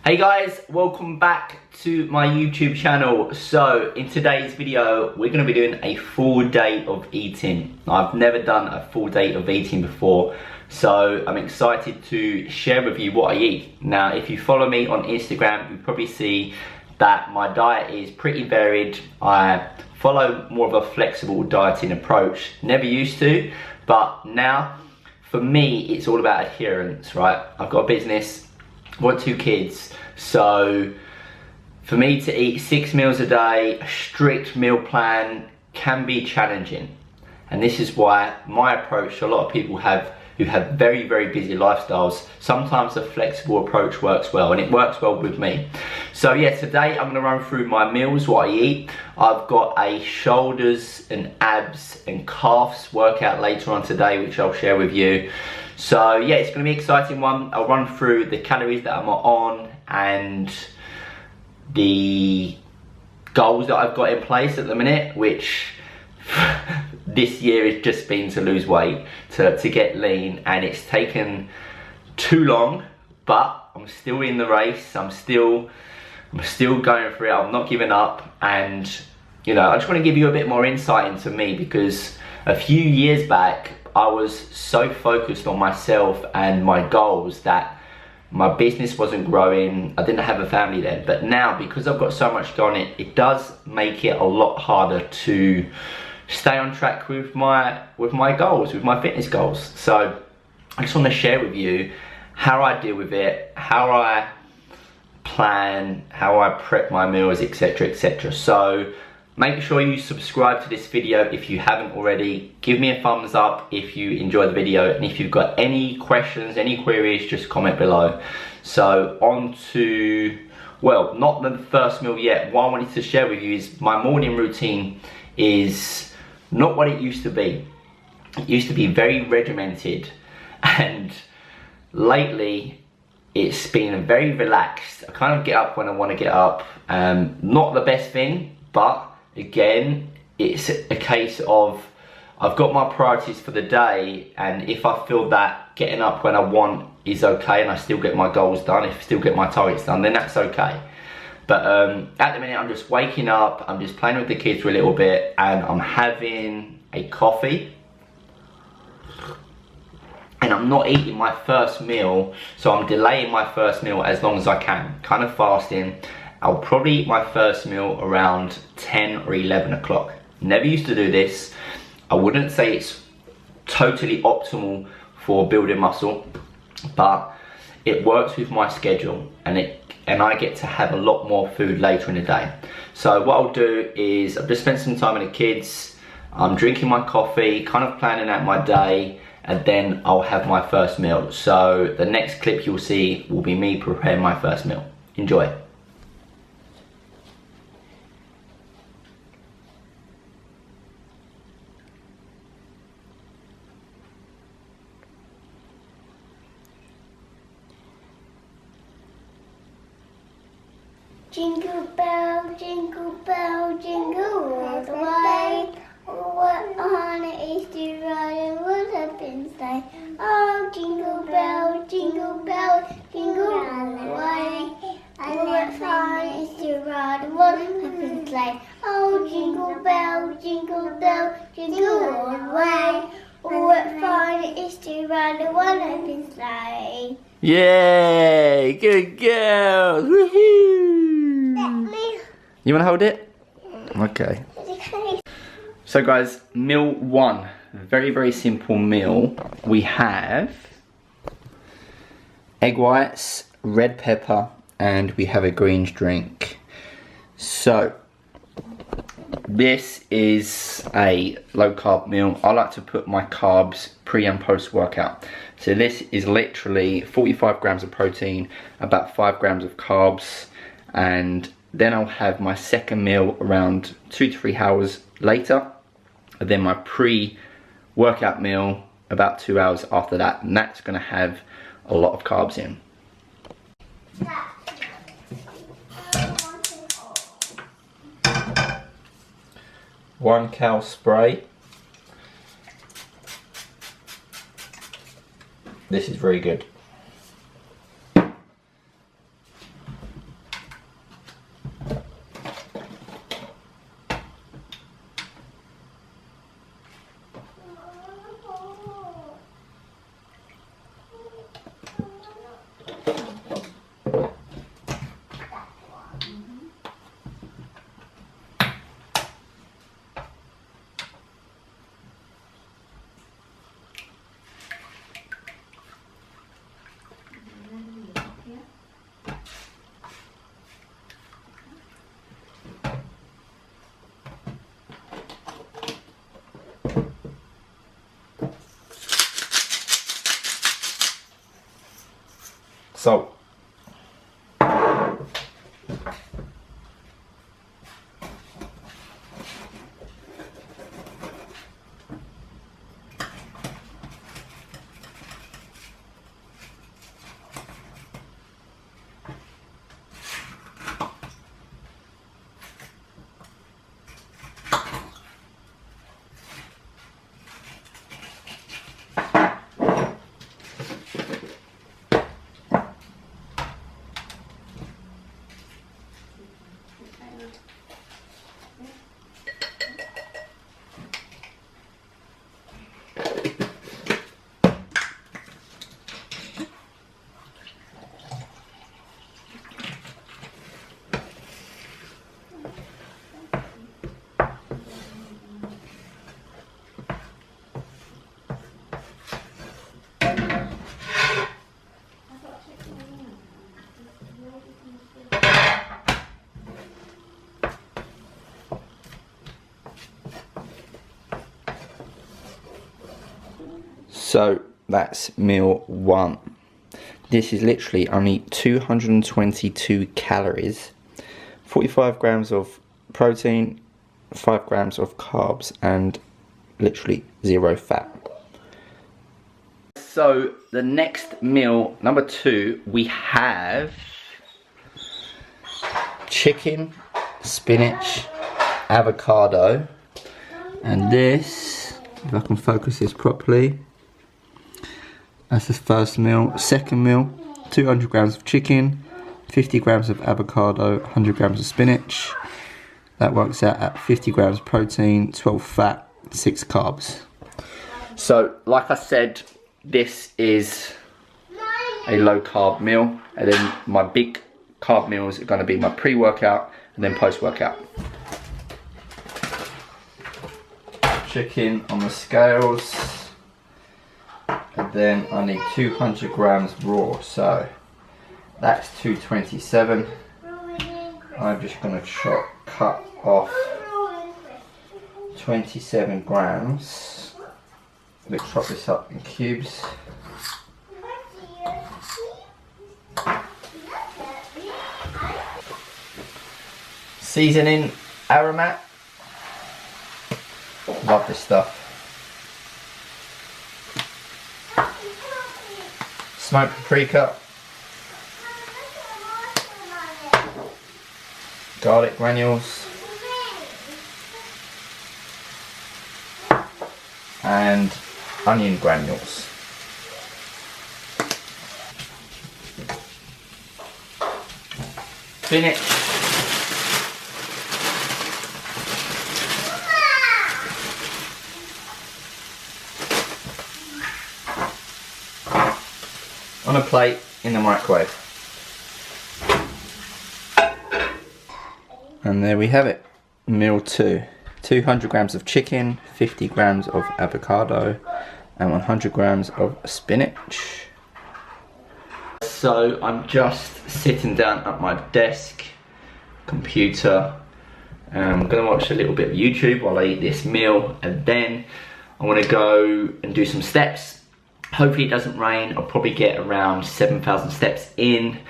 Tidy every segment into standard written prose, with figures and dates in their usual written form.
Hey guys, welcome back to my YouTube channel. So in today's video, we're going to be doing a full day of eating. I've never done a full day of eating before, so I'm excited to share with you what I eat. Now, if you follow me on Instagram, you probably see that my diet is pretty varied. I follow more of a flexible dieting approach. Never used to, but now for me, it's all about adherence, right? I've got a business. I've got 2 kids, so for me to eat 6 meals a day, a strict meal plan can be challenging. And this is why my approach to a lot of people who have very, very busy lifestyles, sometimes a flexible approach works well, and it works well with me. So yeah, today I'm gonna run through my meals, what I eat. I've got a shoulders and abs and calves workout later on today, which I'll share with you. So yeah, it's gonna be an exciting one. I'll run through the calories that I'm on and the goals that I've got in place at the minute, which this year has just been to lose weight, to get lean, and it's taken too long, but I'm still in the race. I'm still going for it. I'm not giving up, and you know, I just want to give you a bit more insight into me, because a few years back I was so focused on myself and my goals that my business wasn't growing. I didn't have a family then, but now because I've got so much going on, it does make it a lot harder to stay on track with my goals, with my fitness goals. So I just want to share with you how I deal with it, how I plan, how I prep my meals, etc, etc. So make sure you subscribe to this video if you haven't already. Give me a thumbs up if you enjoy the video, and if you've got any questions, any queries, just comment below. So on to, well, not the first meal yet. What I wanted to share with you is my morning routine is not what it used to be. It used to be very regimented, and lately it's been very relaxed. I kind of get up when I want to get up. Not the best thing, but again, it's a case of I've got my priorities for the day, and if I feel that getting up when I want is okay and I still get my goals done, if I still get my targets done, then that's okay. But at the minute I'm just waking up, I'm just playing with the kids for a little bit, and I'm having a coffee, and I'm not eating my first meal, so I'm delaying my first meal as long as I can, kind of fasting. I'll probably eat my first meal around 10 or 11 o'clock. Never used to do this. I wouldn't say it's totally optimal for building muscle, but it works with my schedule, and I get to have a lot more food later in the day. So what I'll do is I've just spent some time with the kids, I'm drinking my coffee, kind of planning out my day, and then I'll have my first meal. So the next clip you'll see will be me preparing my first meal. Enjoy. Jingle bell, jingle all the way. What on it is to ride and what up in sleigh. Oh, jingle bell, jingle all the way. What fun it is to ride and what up in sleigh. Oh, jingle bell, jingle all the way. What fun it is to ride and what up in sleigh. Yay! Good girl! Woohoo! You want to hold it? Okay. So guys, meal 1, very, very simple meal. We have egg whites, red pepper, and we have a greens drink. So this is a low carb meal. I like to put my carbs pre and post workout. So this is literally 45 grams of protein, about 5 grams of carbs, and then I'll have my second meal around 2 to 3 hours later, and then my pre-workout meal about 2 hours after that, and that's gonna have a lot of carbs in. One cow spray. This is very good. salt. So that's meal 1. This is literally only 222 calories, 45 grams of protein, 5 grams of carbs, and literally 0 fat. So the next meal, number 2, we have chicken, spinach, avocado, and this, if I can focus this properly, that's the first meal. Second meal, 200 grams of chicken, 50 grams of avocado, 100 grams of spinach. That works out at 50 grams protein, 12 fat, 6 carbs. So, like I said, this is a low carb meal, and then my big carb meals are going to be my pre-workout and then post-workout. Chicken on the scales. And then I need 200 grams raw, so that's 227. I'm just going to cut off 27 grams. Let's chop this up in cubes. Seasoning, aromat. Love this stuff. Smoked paprika, garlic granules, and onion granules. Spinach, on a plate in the microwave. And there we have it, meal 2. 200 grams of chicken, 50 grams of avocado, and 100 grams of spinach. So I'm just sitting down at my desk, computer. I'm gonna watch a little bit of YouTube while I eat this meal, and then I wanna go and do some steps. Hopefully it doesn't rain. I'll probably get around 7,000 steps in,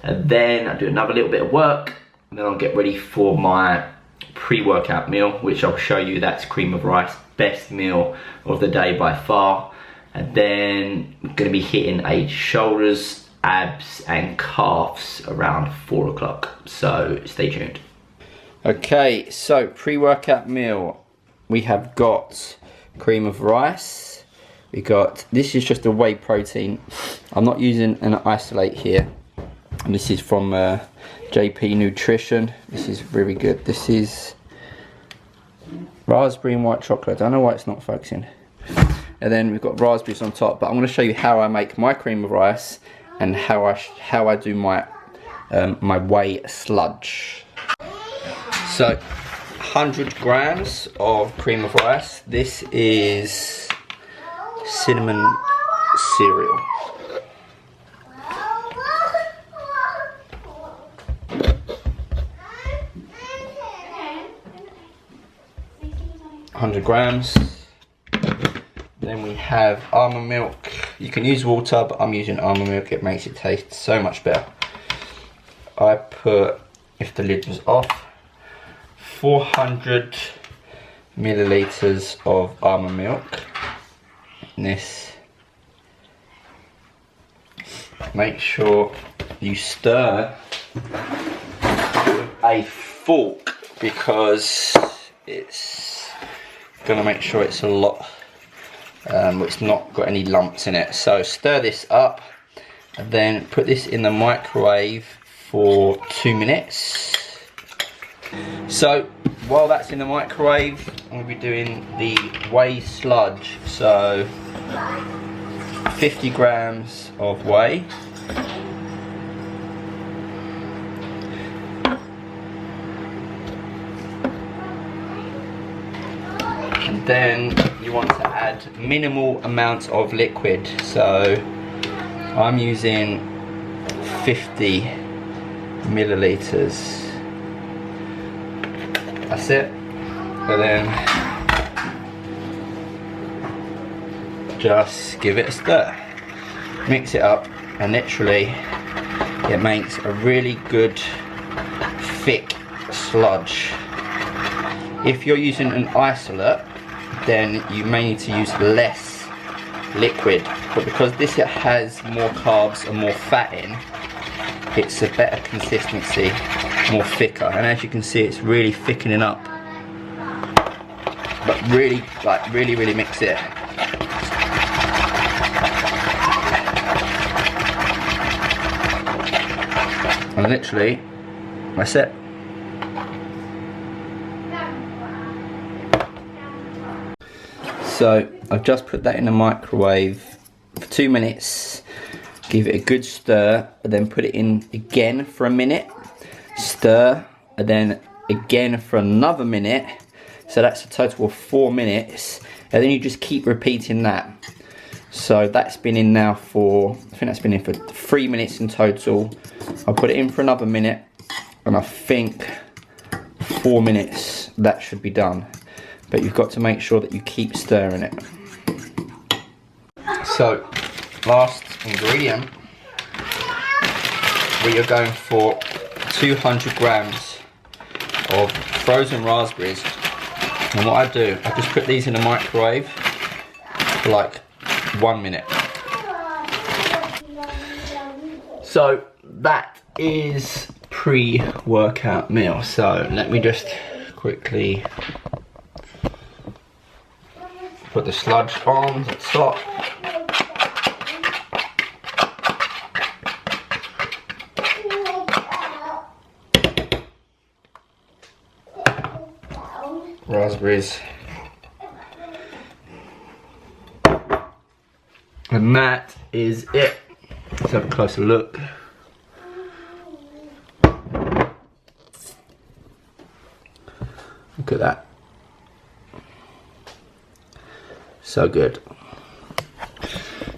and then I'll do another little bit of work, and then I'll get ready for my pre-workout meal, which I'll show you. That's cream of rice, best meal of the day by far. And then I'm gonna be hitting a shoulders, abs, and calves around 4 o'clock. So stay tuned. Okay, so pre-workout meal. We have got cream of rice. We got, this is just a whey protein. I'm not using an isolate here. And this is from JP Nutrition. This is really good. This is raspberry and white chocolate. I don't know why it's not focusing. And then we've got raspberries on top. But I'm going to show you how I make my cream of rice and how I do my my whey sludge. So 100 grams of cream of rice. This is cinnamon cereal. $100 grams. Then we have almond milk. You can use water, but I'm using almond milk. It makes it taste so much better. I put, if the lid was off, 400 milliliters of almond milk in this. Make sure you stir with a fork because it's gonna make sure it's a lot, it's not got any lumps in it. So stir this up and then put this in the microwave for 2 minutes. So while that's in the microwave, I'm gonna be doing the whey sludge. So 50 grams of whey. And then you want to add minimal amounts of liquid. So I'm using 50 milliliters. That's it. And then just give it a stir. Mix it up, and literally it makes a really good thick sludge. If you're using an isolate, then you may need to use less liquid, but because this has more carbs and more fat in, it's a better consistency, more thicker, and as you can see it's really thickening up. But really, like really mix it. And literally, that's it. So I've just put that in the microwave for 2 minutes. Give it a good stir, and then put it in again for a minute. Stir, and then again for another minute. So that's a total of 4 minutes. And then you just keep repeating that. So that's been in now for, I think that's been in for 3 minutes in total. I'll put it in for another minute, and I think 4 minutes that should be done. But you've got to make sure that you keep stirring it. So, last ingredient, we are going for 200 grams of frozen raspberries. And what I do, I just put these in the microwave for like 1 minute. So that is pre-workout meal. So let me just quickly put the sludge on the top. Raspberries. And that is it. Let's have a closer look. Look at that. So good.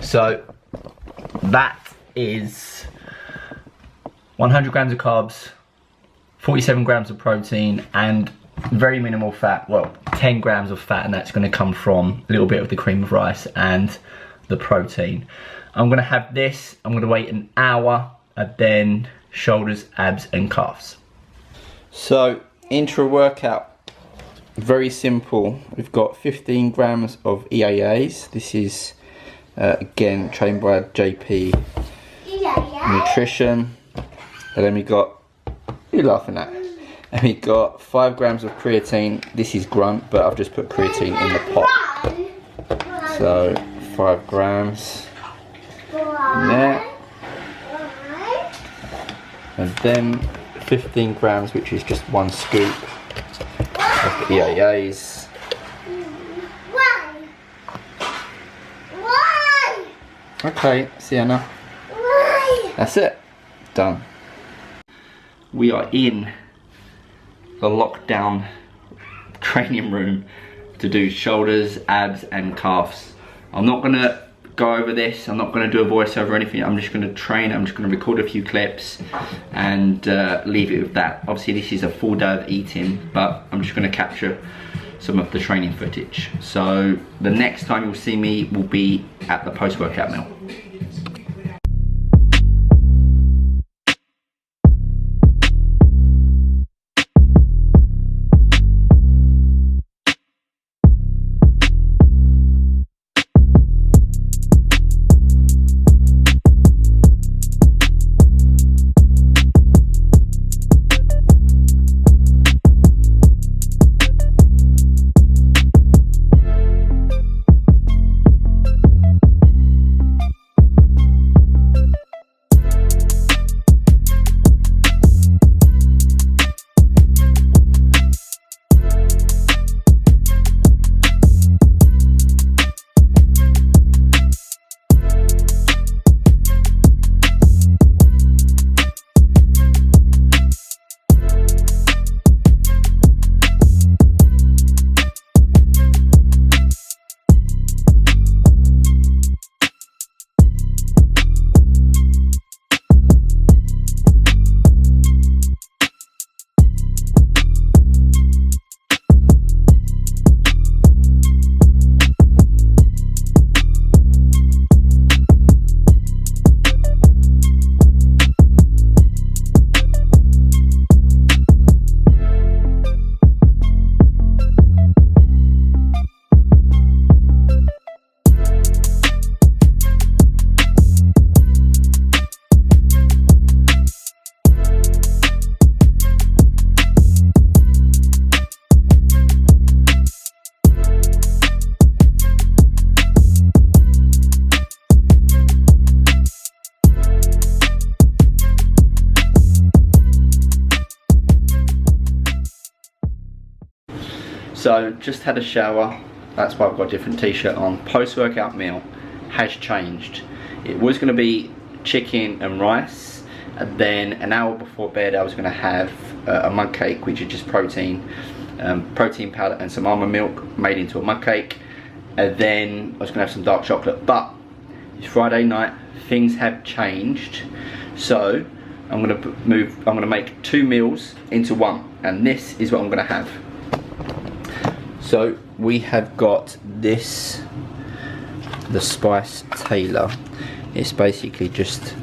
So that is 100 grams of carbs, 47 grams of protein, and very minimal fat. Well, 10 grams of fat, and that's going to come from a little bit of the cream of rice and the protein. I'm going to have this, I'm going to wait an hour, and then shoulders, abs and calves. So intra workout, very simple. We've got 15 grams of EAAs. This is again trained by JP Nutrition. And then we got, what are you laughing at? And we got 5 grams of creatine. This is grunt, but I've just put creatine in the pot. So 5 grams in there. And then 15 grams, which is just 1 scoop of the EAAs. Okay, Sienna. That's it. Done. We are in the lockdown training room to do shoulders, abs and calves. I'm not gonna go over this, I'm not gonna do a voiceover or anything, I'm just gonna train, I'm just gonna record a few clips and leave it with that. Obviously this is a full day of eating, but I'm just gonna capture some of the training footage. So the next time you'll see me will be at the post-workout meal. So just had a shower, that's why I've got a different t-shirt on. Post-workout meal has changed. It was going to be chicken and rice, and then an hour before bed I was going to have a mug cake, which is just protein powder and some almond milk made into a mug cake, and then I was going to have some dark chocolate. But it's Friday night, things have changed, so I'm going to make 2 meals into one, and this is what I'm going to have. So we have got this, the Spice Tailor. It's basically just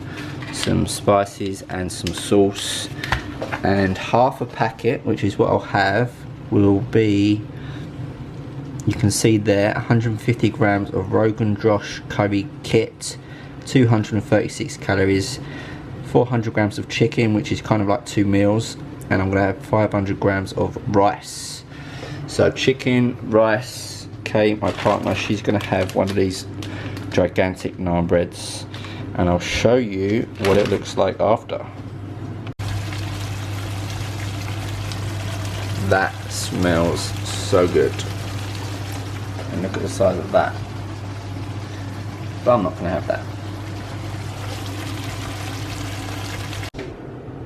some spices and some sauce, and half a packet, which is what I'll have, will be, you can see there, 150 grams of Rogan Josh curry kit, 236 calories, 400 grams of chicken, which is kind of like 2 meals, and I'm gonna have 500 grams of rice. So chicken, rice. Okay, my partner, she's gonna have one of these gigantic naan breads, and I'll show you what it looks like after. That smells so good. And look at the size of that. But I'm not gonna have that.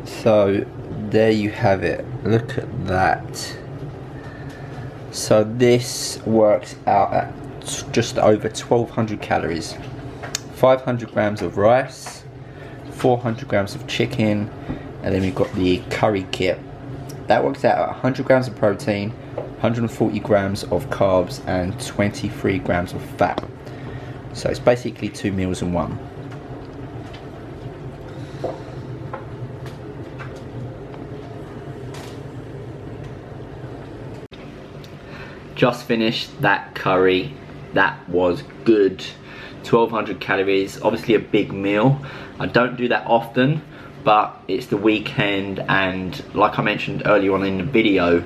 So there you have it. Look at that. So this works out at just over 1200 calories. 500 grams of rice, 400 grams of chicken, and then we've got the curry kit. That works out at 100 grams of protein, 140 grams of carbs, and 23 grams of fat. So it's basically 2 meals in one. Just finished that curry. That was good. 1200 calories, obviously a big meal. I don't do that often, but it's the weekend, and like I mentioned earlier on in the video,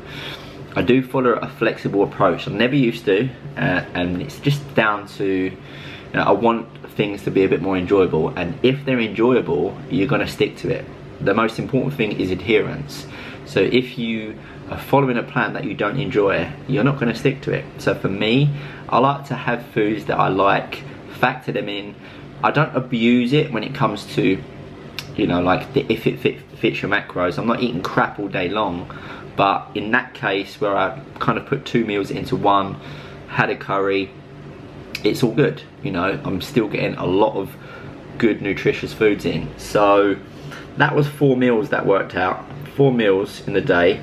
I do follow a flexible approach. I never used to, and it's just down to, you know, I want things to be a bit more enjoyable, and if they're enjoyable, you're gonna stick to it. The most important thing is adherence. So if you are following a plan that you don't enjoy, you're not going to stick to it. So for me, I like to have foods that I like, factor them in. I don't abuse it when it comes to, you know, like if it fits your macros. I'm not eating crap all day long, but in that case where I kind of put 2 meals into one, had a curry, it's all good. You know, I'm still getting a lot of good nutritious foods in. So that was 4 meals that worked out. 4 meals in the day.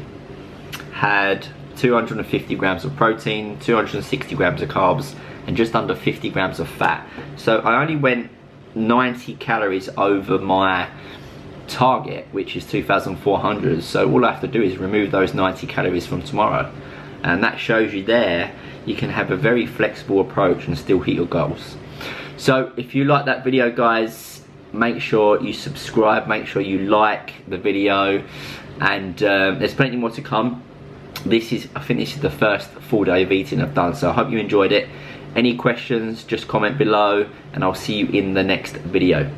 Had 250 grams of protein, 260 grams of carbs, and just under 50 grams of fat. So I only went 90 calories over my target, which is 2,400. So all I have to do is remove those 90 calories from tomorrow, and that shows you there you can have a very flexible approach and still hit your goals. So if you like that video, guys, make sure you subscribe, make sure you like the video, and there's plenty more to come. I think this is the first full day of eating I've done, so I hope you enjoyed it. Any questions, just comment below, and I'll see you in the next video.